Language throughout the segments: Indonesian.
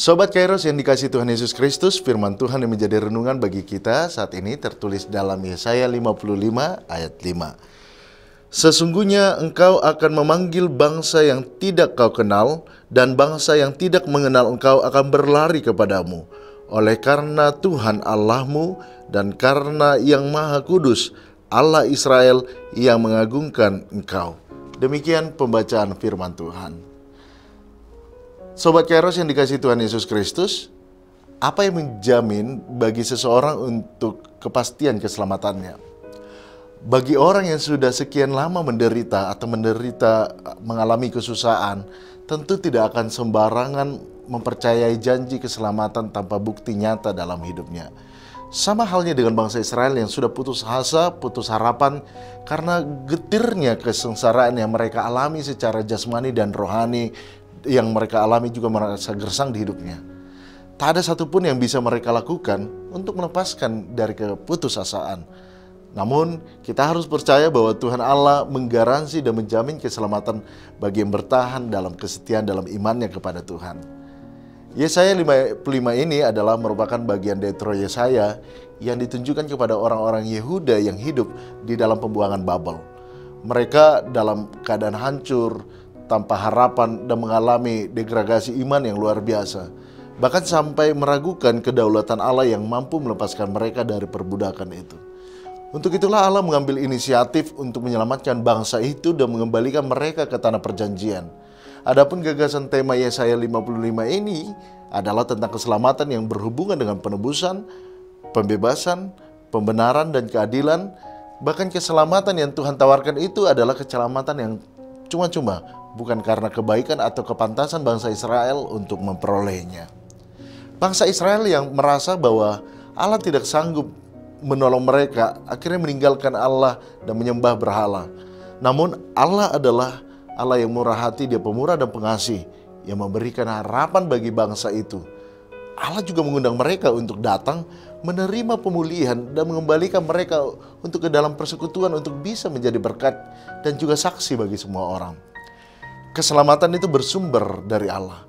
Sobat Kairos yang dikasihi Tuhan Yesus Kristus, firman Tuhan yang menjadi renungan bagi kita saat ini tertulis dalam Yesaya 55 ayat 5. Sesungguhnya engkau akan memanggil bangsa yang tidak kau kenal, dan bangsa yang tidak mengenal engkau akan berlari kepadamu. Oleh karena Tuhan Allahmu dan karena yang Maha Kudus, Allah Israel yang mengagungkan engkau. Demikian pembacaan firman Tuhan. Sobat Kairos yang dikasihi Tuhan Yesus Kristus, apa yang menjamin bagi seseorang untuk kepastian keselamatannya? Bagi orang yang sudah sekian lama menderita mengalami kesusahan, tentu tidak akan sembarangan mempercayai janji keselamatan tanpa bukti nyata dalam hidupnya. Sama halnya dengan bangsa Israel yang sudah putus asa, putus harapan karena getirnya kesengsaraan yang mereka alami secara jasmani dan rohani, yang mereka alami juga merasa gersang di hidupnya. Tak ada satupun yang bisa mereka lakukan untuk melepaskan dari keputusasaan. Namun kita harus percaya bahwa Tuhan Allah menggaransi dan menjamin keselamatan bagi yang bertahan dalam kesetiaan dalam imannya kepada Tuhan. Yesaya 55 ini adalah merupakan bagian Deutero Yesaya yang ditunjukkan kepada orang-orang Yehuda yang hidup di dalam pembuangan Babel. Mereka dalam keadaan hancur, tanpa harapan, dan mengalami degradasi iman yang luar biasa. Bahkan sampai meragukan kedaulatan Allah yang mampu melepaskan mereka dari perbudakan itu. Untuk itulah Allah mengambil inisiatif untuk menyelamatkan bangsa itu dan mengembalikan mereka ke tanah perjanjian. Adapun gagasan tema Yesaya 55 ini adalah tentang keselamatan yang berhubungan dengan penebusan, pembebasan, pembenaran, dan keadilan. Bahkan keselamatan yang Tuhan tawarkan itu adalah keselamatan yang cuma-cuma, bukan karena kebaikan atau kepantasan bangsa Israel untuk memperolehnya. Bangsa Israel yang merasa bahwa Allah tidak sanggup menolong mereka, akhirnya meninggalkan Allah dan menyembah berhala. Namun Allah adalah Allah yang murah hati, Dia pemurah dan pengasih, yang memberikan harapan bagi bangsa itu. Allah juga mengundang mereka untuk datang, menerima pemulihan, dan mengembalikan mereka untuk ke dalam persekutuan untuk bisa menjadi berkat dan juga saksi bagi semua orang. Keselamatan itu bersumber dari Allah.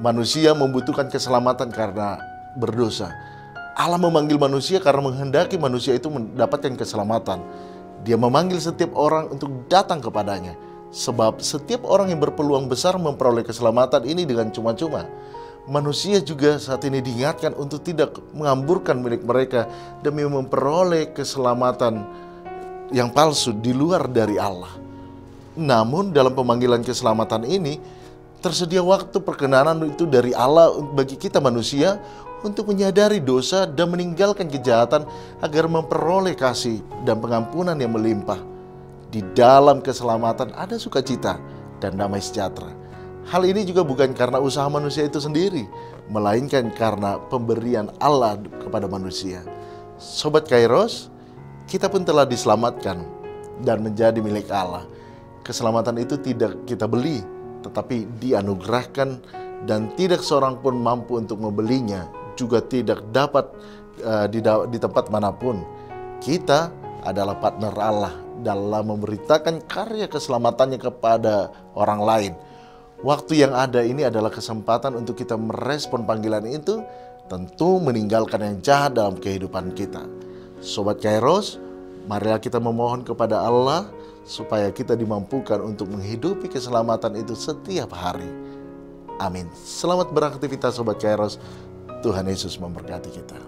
Manusia membutuhkan keselamatan karena berdosa. Allah memanggil manusia karena menghendaki manusia itu mendapatkan keselamatan. Dia memanggil setiap orang untuk datang kepadanya. Sebab setiap orang yang berpeluang besar memperoleh keselamatan ini dengan cuma-cuma. Manusia juga saat ini diingatkan untuk tidak mengamburkan milik mereka demi memperoleh keselamatan yang palsu di luar dari Allah. Namun dalam pemanggilan keselamatan ini tersedia waktu perkenanan itu dari Allah bagi kita manusia untuk menyadari dosa dan meninggalkan kejahatan agar memperoleh kasih dan pengampunan yang melimpah. Di dalam keselamatan ada sukacita dan damai sejahtera. Hal ini juga bukan karena usaha manusia itu sendiri, melainkan karena pemberian Allah kepada manusia. Sobat Kairos, kita pun telah diselamatkan dan menjadi milik Allah. Keselamatan itu tidak kita beli, tetapi dianugerahkan, dan tidak seorang pun mampu untuk membelinya, juga tidak dapat di tempat manapun. Kita adalah partner Allah dalam memberitakan karya keselamatannya kepada orang lain. Waktu yang ada ini adalah kesempatan untuk kita merespon panggilan itu, tentu meninggalkan yang jahat dalam kehidupan kita. Sobat Kairos, marilah kita memohon kepada Allah supaya kita dimampukan untuk menghidupi keselamatan itu setiap hari. Amin. Selamat beraktivitas Sobat Kairos. Tuhan Yesus memberkati kita.